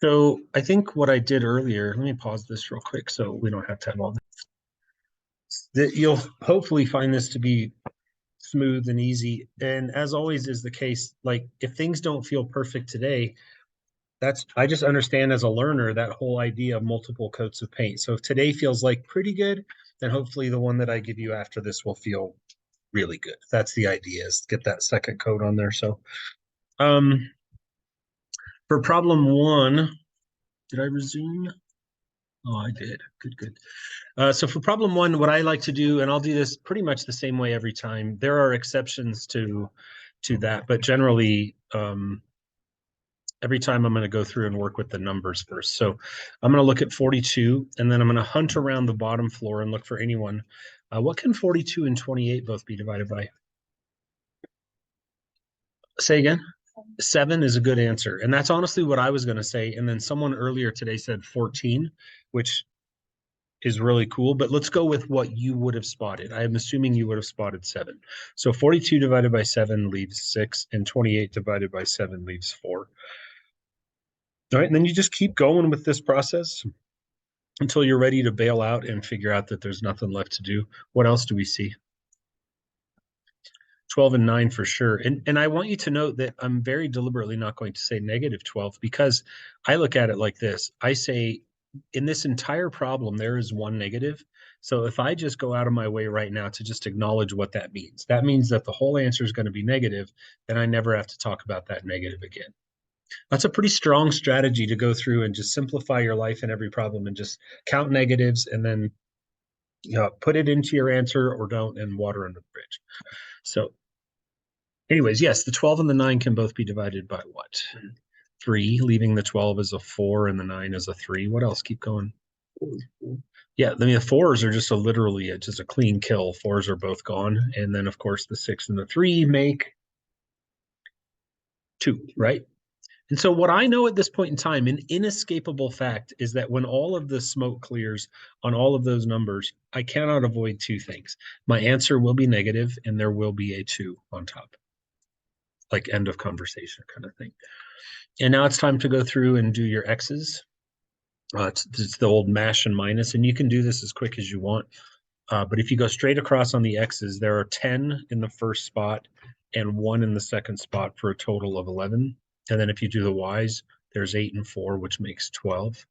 So I think what I did earlier, let me pause this real quick so we don't have to have all this. That you'll hopefully find this to be smooth and easy. And as always is the case, like if things don't feel perfect today, I just understand as a learner that whole idea of multiple coats of paint. So if today feels like pretty good, then hopefully the one that I give you after this will feel really good. That's the idea, is get that second coat on there. So um for problem one, did I resume? Oh, I did. Good, good. So for problem one, what I like to do, and I'll do this pretty much the same way every time. There are exceptions to that, but generally, every time I'm going to go through and work with the numbers first. So I'm going to look at 42, and then I'm going to hunt around the bottom floor and look for anyone. What can 42 and 28 both be divided by? Say again? 7 is a good answer. And that's honestly what I was going to say. And then someone earlier today said 14, which is really cool, but let's go with what you would have spotted. I am assuming you would have spotted 7. So 42 divided by 7 leaves 6, and 28 divided by 7 leaves 4. All right, and then you just keep going with this process until you're ready to bail out and figure out that there's nothing left to do. What else do we see? 12 and 9 for sure. And I want you to note that I'm very deliberately not going to say negative 12, because I look at it like this. I say in this entire problem, there is one negative. So if I just go out of my way right now to just acknowledge what that means that the whole answer is going to be negative, then I never have to talk about that negative again. That's a pretty strong strategy to go through and just simplify your life in every problem and just count negatives and then put it into your answer or don't, and water under the bridge. So anyways, yes, the 12 and the 9 can both be divided by what? 3, leaving the 12 as a 4 and the 9 as a 3. What else? Keep going. Yeah, I mean, the 4s are just literally just a clean kill. 4s are both gone. And then, of course, the 6 and the 3 make 2, right? And so what I know at this point in time, an inescapable fact, is that when all of the smoke clears on all of those numbers, I cannot avoid two things. My answer will be negative, and there will be a 2 on top, like end of conversation kind of thing. And now it's time to go through and do your X's. It's the old mash and minus, and you can do this as quick as you want. But if you go straight across on the X's, there are 10 in the first spot and 1 in the second spot for a total of 11. And then if you do the Y's, there's 8 and 4, which makes 12.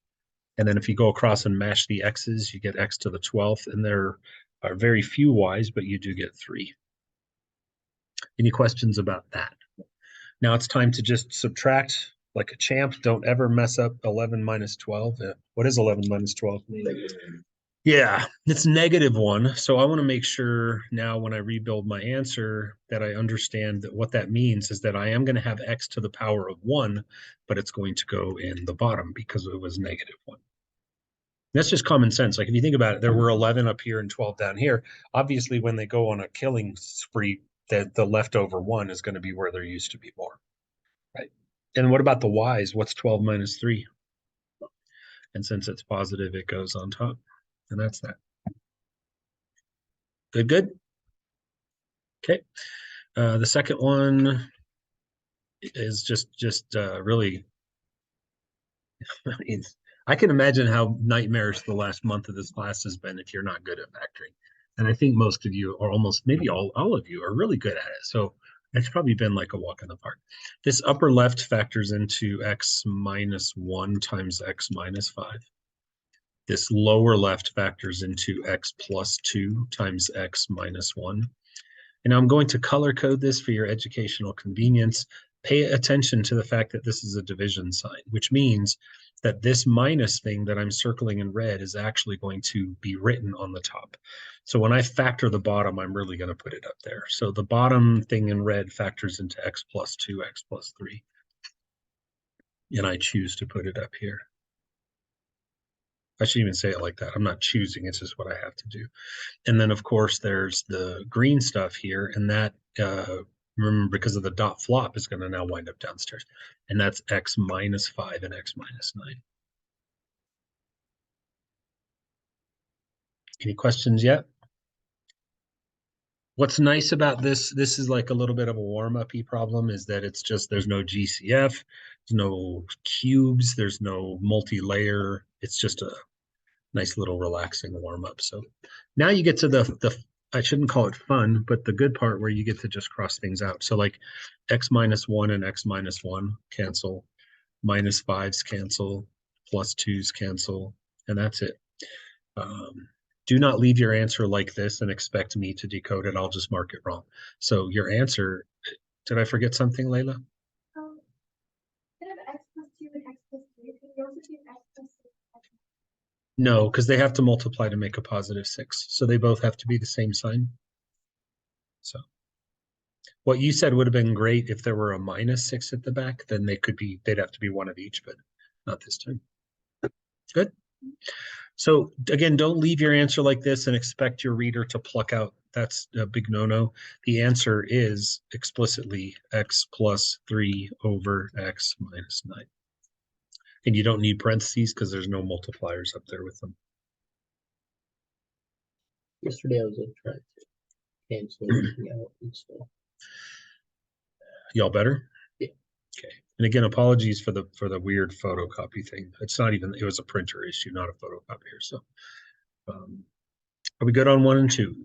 And then if you go across and mash the X's, you get X to the 12th. And there are very few Y's, but you do get 3. Any questions about that? Now it's time to just subtract like a champ. Don't ever mess up 11 minus 12. What is 11 minus 12? Yeah, it's -1. So I want to make sure now when I rebuild my answer that I understand that what that means is that I am going to have X to the power of 1, but it's going to go in the bottom because it was -1. That's just common sense. Like if you think about it, there were 11 up here and 12 down here. Obviously, when they go on a killing spree, the leftover 1 is going to be where there used to be more, right? And what about the Y's? What's 12 minus 3? And since it's positive, it goes on top. And that's that. Good, good. Okay. The second one is just really, I mean, I can imagine how nightmarish the last month of this class has been if you're not good at factoring. And I think most of you, or almost maybe all of you, are really good at it. So it's probably been like a walk in the park. This upper left factors into X minus 1 times X minus 5. This lower left factors into X plus 2 times X minus 1. And I'm going to color code this for your educational convenience. Pay attention to the fact that this is a division sign, which means that this minus thing that I'm circling in red is actually going to be written on the top. So when I factor the bottom, I'm really going to put it up there. So the bottom thing in red factors into X plus 2, X plus 3. And I choose to put it up here. I shouldn't even say it like that. I'm not choosing. It's just what I have to do. And then, of course, there's the green stuff here. And that, remember, because of the dot flop, is going to now wind up downstairs. And that's X minus 5 and X minus 9. Any questions yet? What's nice about this is like a little bit of a warm-up-y problem, is that it's just there's no GCF. no cubes, there's no multi-layer. It's just a nice little relaxing warm up. So now you get to the I shouldn't call it fun, but the good part where you get to just cross things out. So like x minus 1 and x minus 1 cancel, minus 5s cancel, plus 2s cancel, and that's it. Do not leave your answer like this and expect me to decode it. I'll just mark it wrong. So your answer, did I forget something, Layla? Instead of x plus 2 and x plus 3, can you also do x plus 6? No, because they have to multiply to make a positive 6. So they both have to be the same sign. So what you said would have been great if there were a minus 6 at the back, then they'd have to be one of each, but not this time. Good. So again, don't leave your answer like this and expect your reader to pluck out. That's a big no-no. The answer is explicitly x plus 3 over x minus 9. And you don't need parentheses because there's no multipliers up there with them. Yesterday I was trying to cancel everything out and stuff. Y'all better? Yeah. Okay. And again, apologies for the weird photocopy thing. It's not even, it was a printer issue, not a photocopier. So are we good on 1 and 2?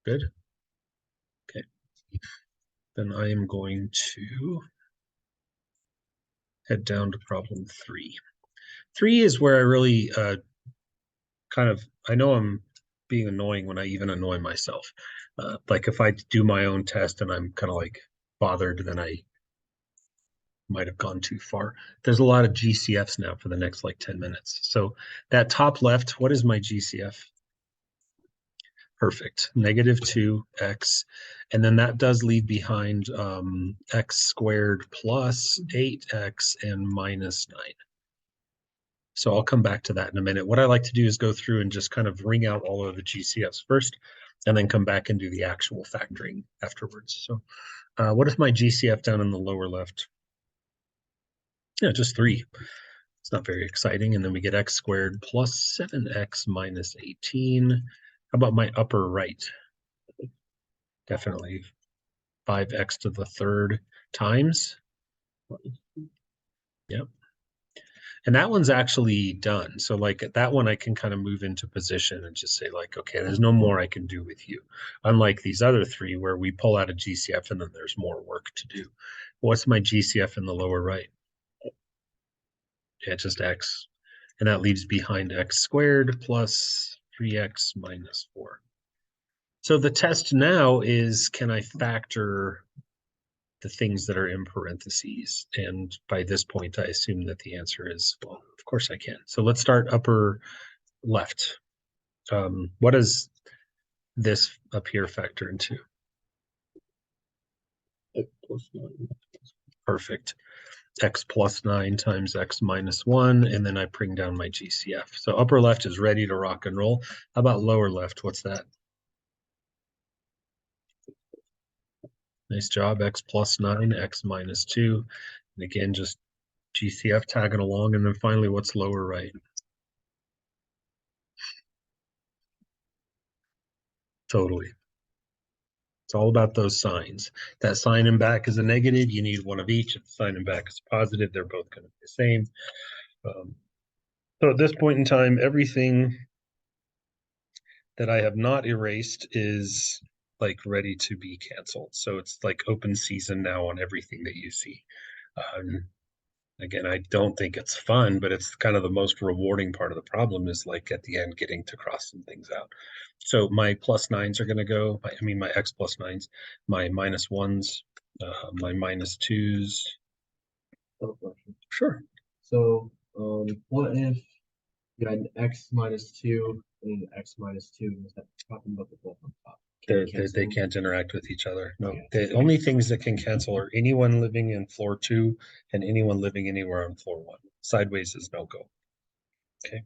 Good. Okay. Then I am going to head down to problem 3. 3 is where I really I know I'm being annoying when I even annoy myself. Like if I do my own test and I'm kind of like bothered, then I might have gone too far. There's a lot of GCFs now for the next like 10 minutes. So that top left, what is my GCF? Perfect. Negative 2x. And then that does leave behind x squared plus 8x and minus 9. So I'll come back to that in a minute. What I like to do is go through and just kind of ring out all of the GCFs first, and then come back and do the actual factoring afterwards. So what is my GCF down in the lower left? Yeah, just 3. It's not very exciting. And then we get x squared plus 7x minus 18. How about my upper right? Definitely 5x to the third times. Yep. And that one's actually done. So like that one, I can kind of move into position and just say like, okay, there's no more I can do with you. Unlike these other 3 where we pull out a GCF and then there's more work to do. What's my GCF in the lower right? Yeah, just x. And that leaves behind x squared plus 3x minus 4. So the test now is, can I factor the things that are in parentheses? And by this point, I assume that the answer is, well, of course I can. So let's start upper left. What does this up here factor into? X plus 9. Perfect. X plus 9 times x minus 1, and then I bring down my GCF. So upper left is ready to rock and roll. How about lower left? What's that? Nice job. X plus 9, x minus 2. And again, just GCF tagging along. And then finally, what's lower right? Totally. It's all about those signs. That sign in back is a negative. You need one of each. If the sign in back is a positive, they're both going to be the same. So at this point in time, everything that I have not erased is like ready to be canceled. So it's like open season now on everything that you see. Again, I don't think it's fun, but it's kind of the most rewarding part of the problem is like at the end getting to cross some things out. So my plus 9s are going to go, my x plus 9s, my minus 1s, my minus 2s. Sure. So what if you had x minus 2 and x minus 2? Is that talking about the both on top? They can't interact with each other. No, Yeah. the only things that can cancel are anyone living in floor 2 and anyone living anywhere on floor 1. Sideways is no go. Okay.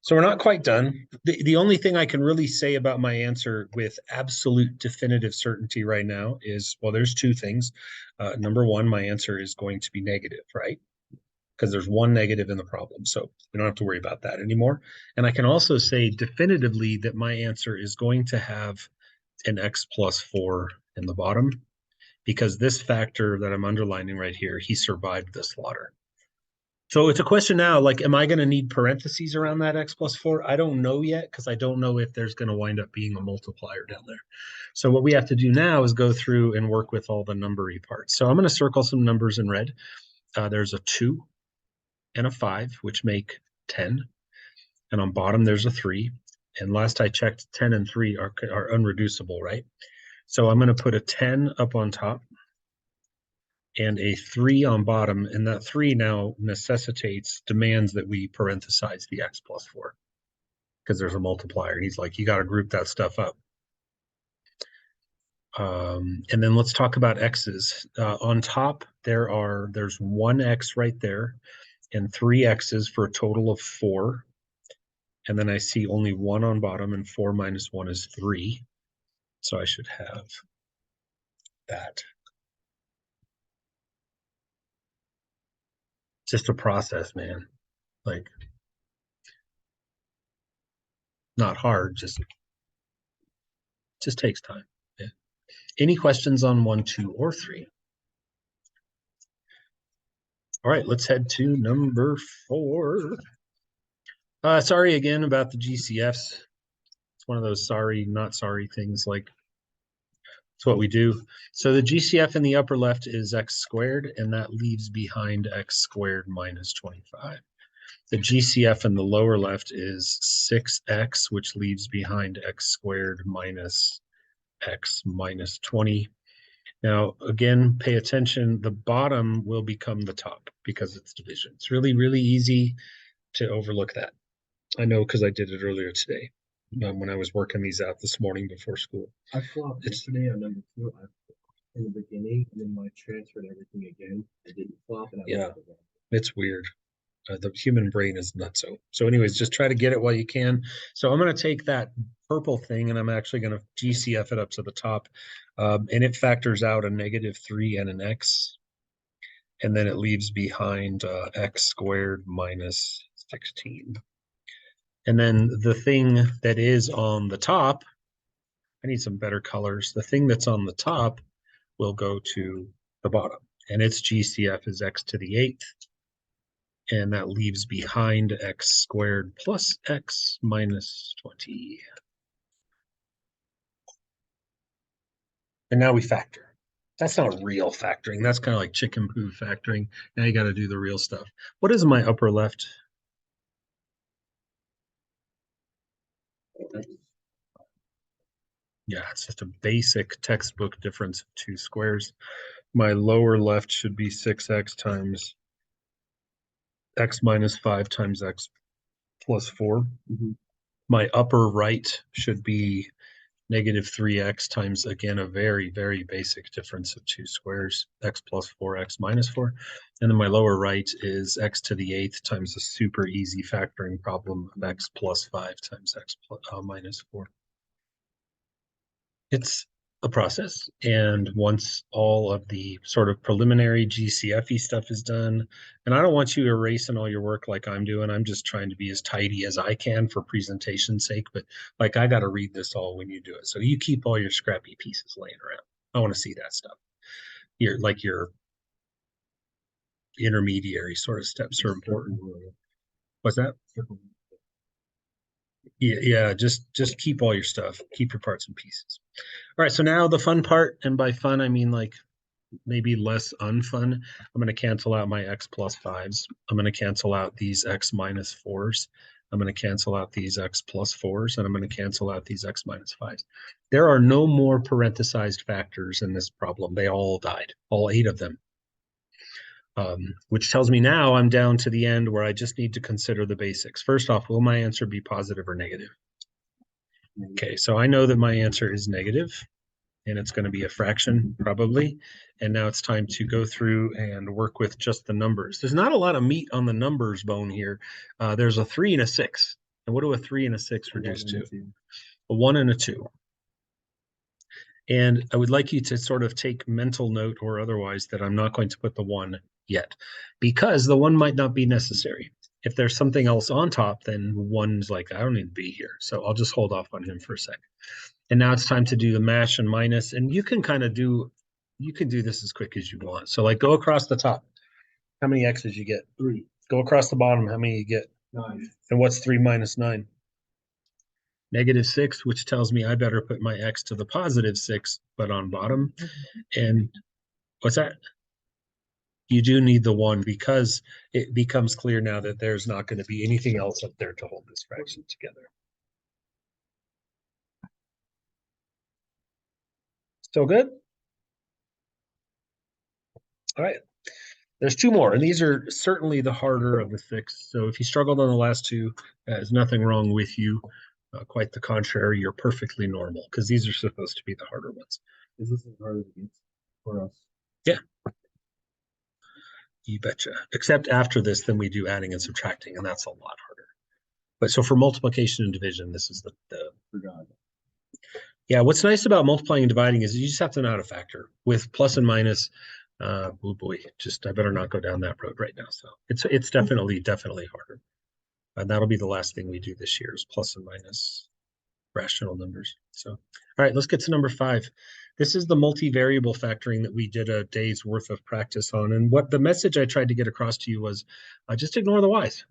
So we're not quite done. The only thing I can really say about my answer with absolute definitive certainty right now is, well, there's 2 things. Number 1, my answer is going to be negative, right? Because there's 1 negative in the problem. So we don't have to worry about that anymore. And I can also say definitively that my answer is going to have an x plus 4 in the bottom. because this factor that I'm underlining right here, he survived the slaughter. So it's a question now, like, am I going to need parentheses around that x plus 4? I don't know yet, because I don't know if there's going to wind up being a multiplier down there. So what we have to do now is go through and work with all the numbery parts. So I'm going to circle some numbers in red. There's a 2 and a 5, which make 10. And on bottom, there's a 3. And last I checked, 10 and 3 are unreducible, right? So I'm going to put a 10 up on top and a 3 on bottom, and that 3 now demands that we parenthesize the x plus 4 because there's a multiplier. And he's like, you got to group that stuff up. And then let's talk about x's. On top, there's 1 x right there and 3 x's for a total of 4. And then I see only 1 on bottom, and 4 minus 1 is 3. So I should have that. Just a process, man. Like, not hard, just takes time. Yeah. Any questions on 1, 2, or 3? All right, let's head to number 4. Sorry again about the GCFs. It's one of those sorry, not sorry things. Like, it's what we do. So the GCF in the upper left is x squared, and that leaves behind x squared minus 25. The GCF in the lower left is 6x, which leaves behind x squared minus x minus 20. Now, again, pay attention. The bottom will become the top because it's division. It's really, really easy to overlook that. I know because I did it earlier today when I was working these out this morning before school. I flopped yesterday on number 2. In the beginning, and then when I transferred everything again, I didn't flop, and I Yeah. left it again. It's weird. The human brain is nutso. So anyways, just try to get it while you can. So I'm going to take that purple thing and I'm actually going to GCF it up to the top. And it factors out a -3 and an x. And then it leaves behind x squared minus 16. And then the thing that is on the top, I need some better colors. The thing that's on the top will go to the bottom. And its GCF is x to the 8th. And that leaves behind x squared plus x minus 20. And now we factor. That's not real factoring. That's kind of like chicken poo factoring. Now you got to do the real stuff. What is my upper left? Yeah, it's just a basic textbook difference of 2 squares. My lower left should be 6x times x minus 5 times x plus 4. My upper right should be -3x times, again, a very, very basic difference of 2 squares, x plus 4, x minus 4. And then my lower right is x to the 8th times a super easy factoring problem of x plus 5 times x minus 4. It's a process. And once all of the sort of preliminary GCFE stuff is done, and I don't want you erasing all your work like I'm doing. I'm just trying to be as tidy as I can for presentation's sake. But like, I got to read this all when you do it. So you keep all your scrappy pieces laying around. I want to see that stuff. Your intermediary sort of steps are important. What's that? Yeah, just keep all your stuff. Keep your parts and pieces. All right, so now the fun part, and by fun I mean like maybe less unfun. I'm going to cancel out my x plus 5s. I'm going to cancel out these x minus 4s. I'm going to cancel out these x plus 4s, and I'm going to cancel out these x minus 5s. There are no more parenthesized factors in this problem. They all died, all 8 of them. Which tells me now I'm down to the end where I just need to consider the basics. First off, will my answer be positive or negative? Okay, so I know that my answer is negative, and it's going to be a fraction probably. And now it's time to go through and work with just the numbers. There's not a lot of meat on the numbers bone here. There's a 3 and a 6. And what do a 3 and a 6 reduce to? A 1 and a 2. And I would like you to sort of take mental note or otherwise that I'm not going to put the 1 yet, because the 1 might not be necessary. If there's something else on top, then 1's like, I don't need to be here. So I'll just hold off on him for a second. And now it's time to do the mash and minus. And you can kind of do you can do this as quick as you want. So like go across the top. How many X's you get? 3, Go across the bottom. How many you get? 9. And what's 3 minus 9? -6, which tells me I better put my X to the +6, but on bottom. And what's that? You do need the 1 because it becomes clear now that there's not going to be anything else up there to hold this fraction together. Still good? All right. There's 2 more, and these are certainly the harder of the 6. So if you struggled on the last 2, there's nothing wrong with you. Quite the contrary, you're perfectly normal because these are supposed to be the harder ones. Is this as hard as it gets for us? Yeah. You betcha. Except after this, then we do adding and subtracting, and that's a lot harder. But so for multiplication and division, this is the Forgot. yeah. What's nice about multiplying and dividing is you just have to know how to factor with plus and minus. Oh boy, just I better not go down that road right now. So it's definitely harder. And that'll be the last thing we do this year is plus and minus rational numbers. So, all right, let's get to number 5. This is the multivariable factoring that we did a day's worth of practice on. And what the message I tried to get across to you was just ignore the y's.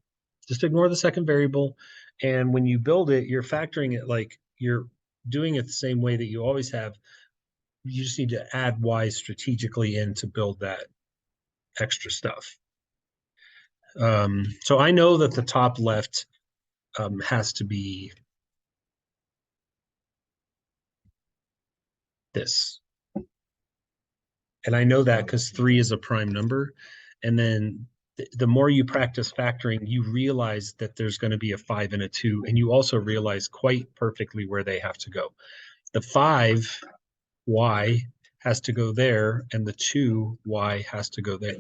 Just ignore the second variable. And when you build it, you're factoring it like you're doing it the same way that you always have. You just need to add y's strategically in to build that extra stuff. So I know that the top left has to be this. And I know that because 3 is a prime number. And then the more you practice factoring, you realize that there's going to be a 5 and a 2. And you also realize quite perfectly where they have to go. The 5y has to go there, and the 2y has to go there.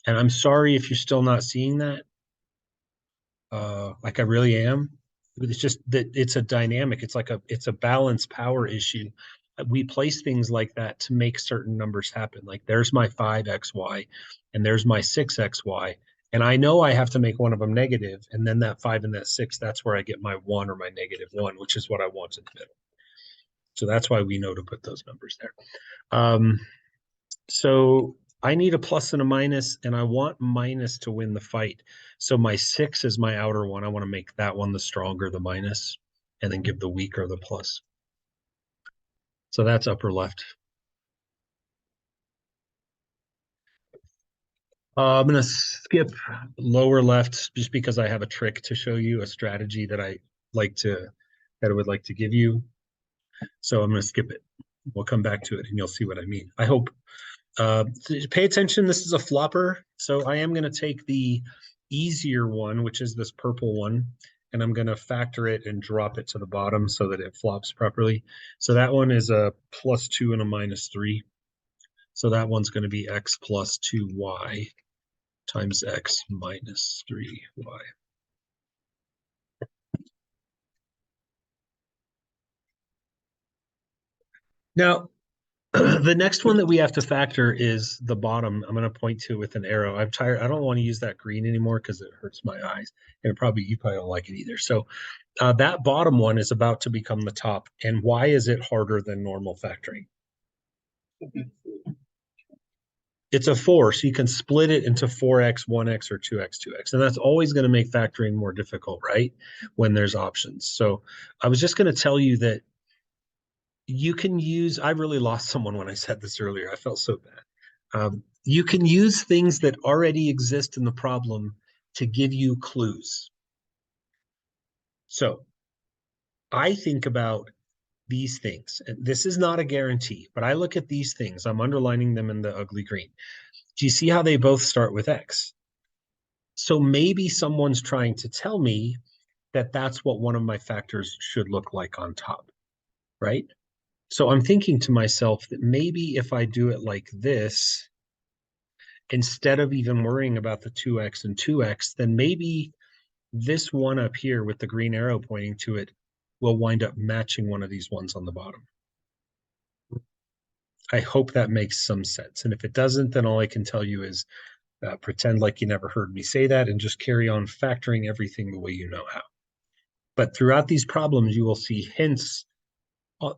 And I'm sorry if you're still not seeing that. Like I really am. It's just that it's a dynamic. It's a balance power issue. We place things like that to make certain numbers happen. Like there's my 5xy and there's my 6xy. And I know I have to make one of them negative. And then that 5 and that 6, that's where I get my 1 or my -1, which is what I want in the middle. So that's why we know to put those numbers there. So I need a plus and a minus, and I want minus to win the fight. So my 6 is my outer one. I want to make that one the stronger, the minus, and then give the weaker the plus. So that's upper left. I'm going to skip lower left just because I have a trick to show you, a strategy that I would like to give you. So I'm going to skip it. We'll come back to it and you'll see what I mean. I hope. Pay attention. This is a flopper. So I am going to take the easier one, which is this purple one, and I'm going to factor it and drop it to the bottom so that it flops properly. So that one is a +2 and a -3. So that one's going to be x plus 2y times x minus 3y. Now, the next one that we have to factor is the bottom. I'm going to point to it with an arrow. I'm tired. I don't want to use that green anymore because it hurts my eyes. And you probably don't like it either. So that bottom one is about to become the top. And why is it harder than normal factoring? It's a 4, so you can split it into 4x, 1x, or 2x, 2x. And that's always going to make factoring more difficult, right? When there's options. So I was just going to tell you that you can use, I really lost someone when I said this earlier. I felt so bad. You can use things that already exist in the problem to give you clues. So I think about these things, and this is not a guarantee, but I look at these things. I'm underlining them in the ugly green. Do you see how they both start with X? So maybe someone's trying to tell me that that's what one of my factors should look like on top, right? So I'm thinking to myself that maybe if I do it like this, instead of even worrying about the 2x and 2x, then maybe this one up here with the green arrow pointing to it will wind up matching one of these ones on the bottom. I hope that makes some sense. And if it doesn't, then all I can tell you is pretend like you never heard me say that and just carry on factoring everything the way you know how. But throughout these problems, you will see hints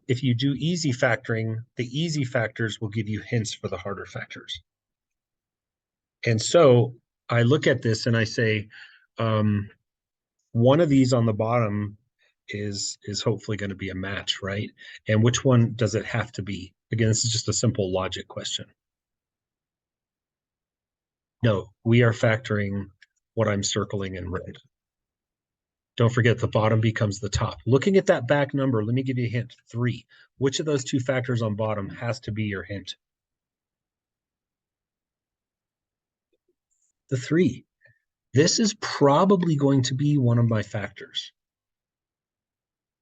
if you do easy factoring, the easy factors will give you hints for the harder factors. And so I look at this and I say, one of these on the bottom is hopefully going to be a match, right? And which one does it have to be? Again, this is just a simple logic question. No, we are factoring what I'm circling in red. Don't forget the bottom becomes the top. Looking at that back number, let me give you a hint, 3. Which of those two factors on bottom has to be your hint? The 3. This is probably going to be one of my factors.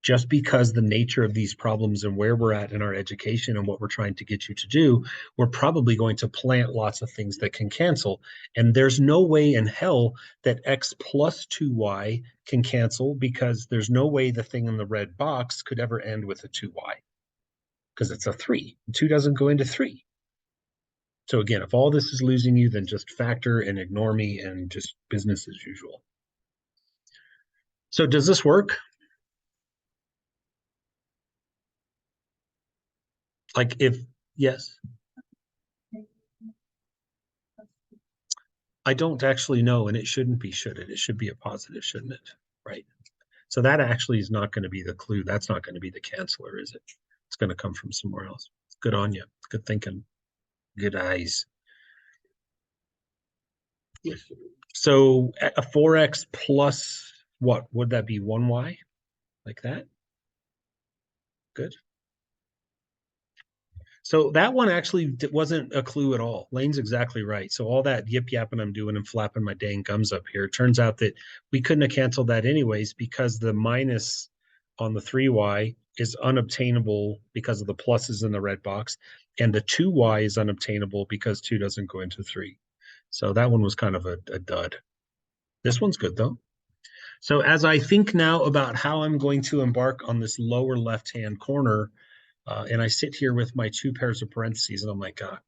Just because the nature of these problems and where we're at in our education and what we're trying to get you to do, we're probably going to plant lots of things that can cancel. And there's no way in hell that x plus 2y can cancel, because there's no way the thing in the red box could ever end with a 2y, because it's a 3. 2 doesn't go into 3. So again, if all this is losing you, then just factor and ignore me and just business as usual. So does this work? Like if, yes. I don't actually know, and it shouldn't be, should it? It should be a positive, shouldn't it? Right. So that actually is not going to be the clue. That's not going to be the canceller, is it? It's going to come from somewhere else. Good on you. Good thinking. Good eyes. So a 4x plus what? Would that be 1y? Like that? Good. So that one actually wasn't a clue at all. Lane's exactly right. So all that yip yapping I'm doing and flapping my dang gums up here, it turns out that we couldn't have canceled that anyways, because the minus on the 3y is unobtainable because of the pluses in the red box, and the 2y is unobtainable because 2 doesn't go into 3. So that one was kind of a dud. This one's good though. So as I think now about how I'm going to embark on this lower left-hand corner, and I sit here with my 2 pairs of parentheses, and I'm like, dang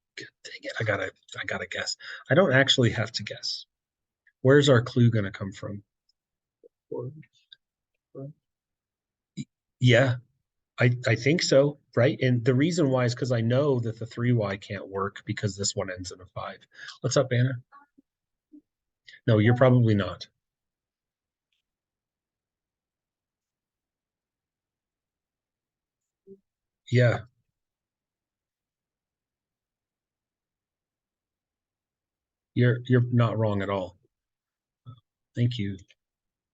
it, I gotta guess. I don't actually have to guess. Where's our clue gonna come from? Yeah, I think so, right? And the reason why is because I know that the 3y can't work because this one ends in a 5. What's up, Anna? No, you're probably not. Yeah. You're not wrong at all. Thank you.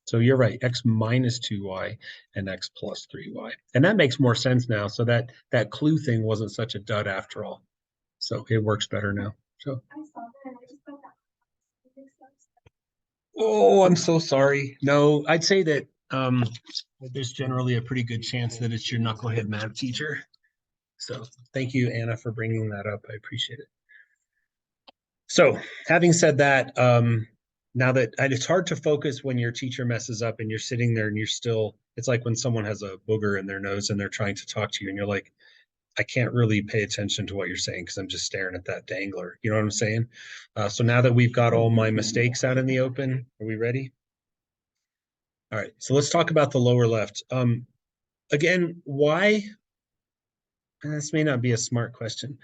So you're right, x minus 2y and x plus 3y. And that makes more sense now. So that clue thing wasn't such a dud after all. So it works better now. So, I saw that and I just thought that. oh, I'm so sorry. No, I'd say that there's generally a pretty good chance that it's your knucklehead math teacher. So thank you, Anna, for bringing that up. I appreciate it. So having said that, now that it's hard to focus when your teacher messes up and you're sitting there and you're still, it's like when someone has a booger in their nose and they're trying to talk to you and you're like, I can't really pay attention to what you're saying because I'm just staring at that dangler. You know what I'm saying? So now that we've got all my mistakes out in the open, are we ready? All right, so let's talk about the lower left. Again, why? This may not be a smart question.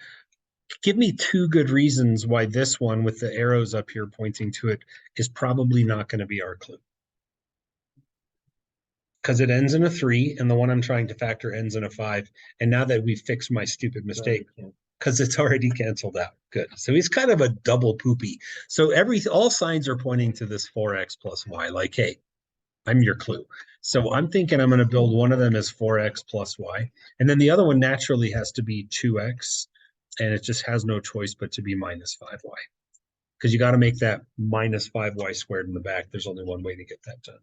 Give me 2 good reasons why this one with the arrows up here pointing to it is probably not going to be our clue. Because it ends in a 3 and the one I'm trying to factor ends in a 5. And now that we've fixed my stupid mistake, because it's already canceled out. Good. So he's kind of a double poopy. So all signs are pointing to this 4x plus y, like, hey, I'm your clue. So I'm thinking I'm going to build one of them as 4x plus y. And then the other one naturally has to be 2x. And it just has no choice but to be minus 5y. Because you got to make that minus 5y squared in the back. There's only one way to get that done.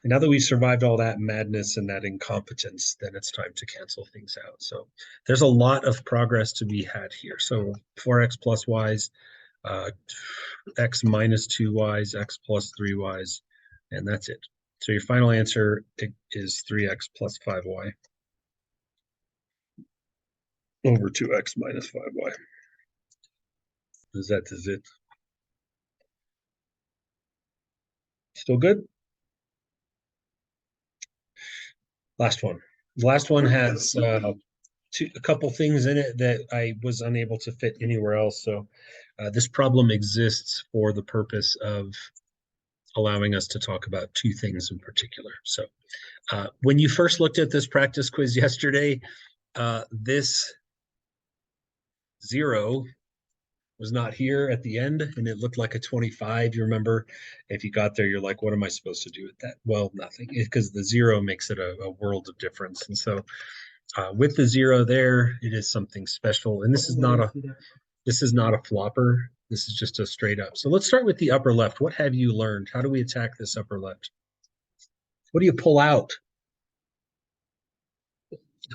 And now that we've survived all that madness and that incompetence, then it's time to cancel things out. So there's a lot of progress to be had here. So 4x plus y's, x minus 2y's, x plus 3y's, and that's it. So your final answer is 3x plus 5y over 2x minus 5y. Is it? Still good? Last one. The last one has a couple things in it that I was unable to fit anywhere else. So this problem exists for the purpose of allowing us to talk about two things in particular. So when you first looked at this practice quiz yesterday, this 0 was not here at the end, and it looked like a 25. You remember, if you got there, you're like, what am I supposed to do with that? Well, nothing, because the 0 makes it a world of difference. And so with the 0 there, it is something special. And this is not a flopper. This is just a straight up. So let's start with the upper left. What have you learned? How do we attack this upper left? What do you pull out?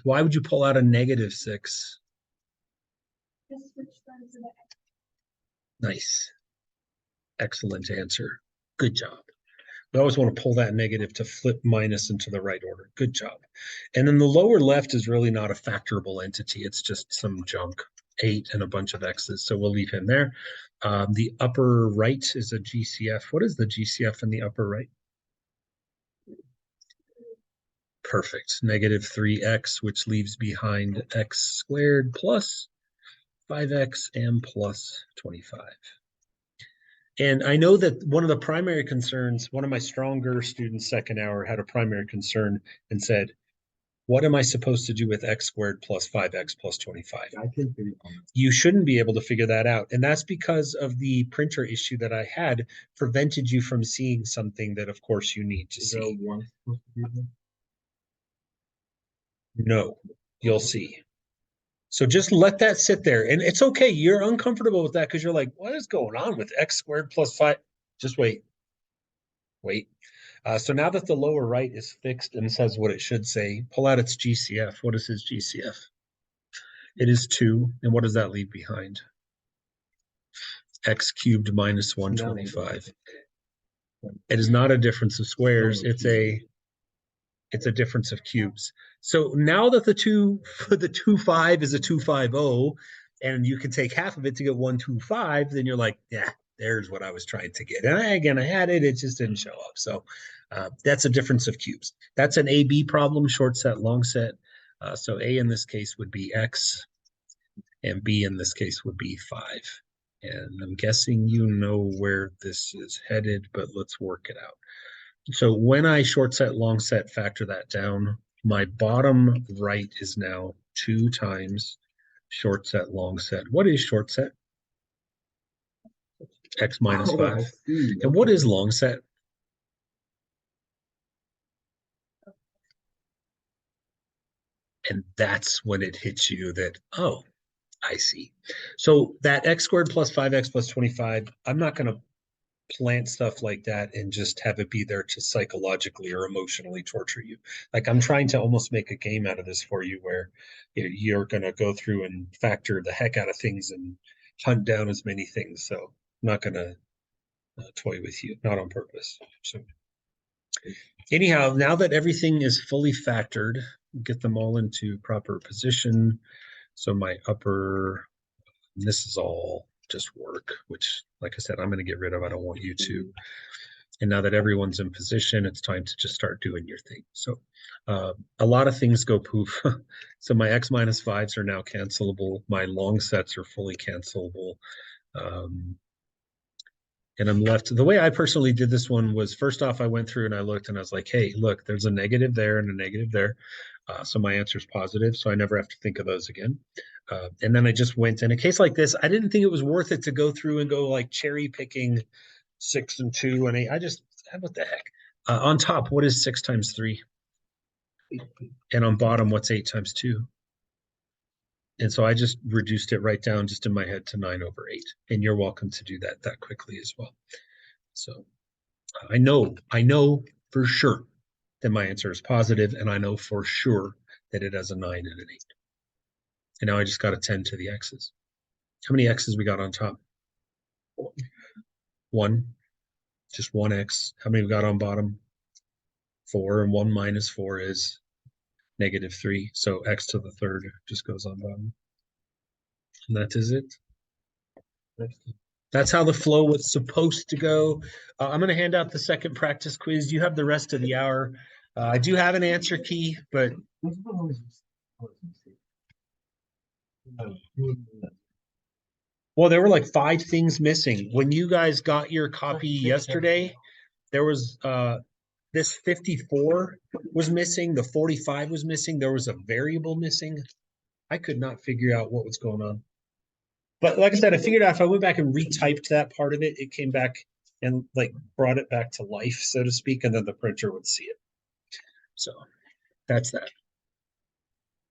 Why would you pull out a -6? Just switch them to the X. Nice. Excellent answer. Good job. We always want to pull that negative to flip minus into the right order. Good job. And then the lower left is really not a factorable entity. It's just some junk, 8 and a bunch of X's. So we'll leave him there. The upper right is a GCF. What is the GCF in the upper right? Perfect. -3x, which leaves behind x squared plus 5x and plus 25. And I know that one of the primary concerns, one of my stronger students second hour had a primary concern and said, what am I supposed to do with x squared plus 5x plus 25? I can figure it out. You shouldn't be able to figure that out. And that's because of the printer issue that I had prevented you from seeing something that, of course, you need to Is there a see. 1 supposed to be there? No, you'll see. So just let that sit there. And it's okay. You're uncomfortable with that because you're like, what is going on with x squared plus 5? Just wait. Wait. So now that the lower right is fixed and says what it should say, pull out its GCF. What is his GCF? It is 2. And what does that leave behind? X cubed minus 125. It is not a difference of squares. It's a difference of cubes. So now that the 2.5 is a 250, and you can take half of it to get 125, then you're like, yeah, there's what I was trying to get. And I had it, it just didn't show up. So that's a difference of cubes. That's an AB problem, short set, long set. So A in this case would be X, and B in this case would be 5. And I'm guessing you know where this is headed, but let's work it out. So when I short set, long set, factor that down, my bottom right is now 2 times short set, long set. What is short set? X minus 5. And what is long set? And that's when it hits you that, oh, I see. So that x squared plus 5x plus 25, I'm not going to plant stuff like that and just have it be there to psychologically or emotionally torture you. Like, I'm trying to almost make a game out of this for you where you're going to go through and factor the heck out of things and hunt down as many things. So I'm not going to toy with you, not on purpose. So anyhow, now that everything is fully factored, get them all into proper position. So my upper, this is all just work, which, like I said, I'm going to get rid of. I don't want you to. And now that everyone's in position, it's time to just start doing your thing. So a lot of things go poof. So my x minus 5s are now cancelable. My long sets are fully cancelable. And I'm left, the way I personally did this one was, first off, I went through and I looked and I was like, hey, look, there's a negative there and a negative there. So my answer is positive. So I never have to think of those again. And then I just went, in a case like this, I didn't think it was worth it to go through and go like cherry picking 6 and 2 and 8. I just, what the heck? On top, what is 6 times 3? And on bottom, what's 8 times 2? And so I just reduced it right down just in my head to 9/8. And you're welcome to do that quickly as well. So I know for sure that my answer is positive, and I know for sure that it has a 9 and an 8. And now I just got to tend to the x's. How many x's we got on top? 1. Just 1 x. How many we got on bottom? 4, and 1 minus 4 is -3. So x to the third just goes on bottom. And that is it. That's how the flow was supposed to go. I'm going to hand out the second practice quiz. You have the rest of the hour. I do have an answer key, but Which one was mistake? well, there were like 5 things missing. When you guys got your copy yesterday, there was this 54 was missing, the 45 was missing, there was a variable missing. I could not figure out what was going on. But like I said, I figured out if I went back and retyped that part of it, it came back and like brought it back to life, so to speak, and then the printer would see it. So that's that.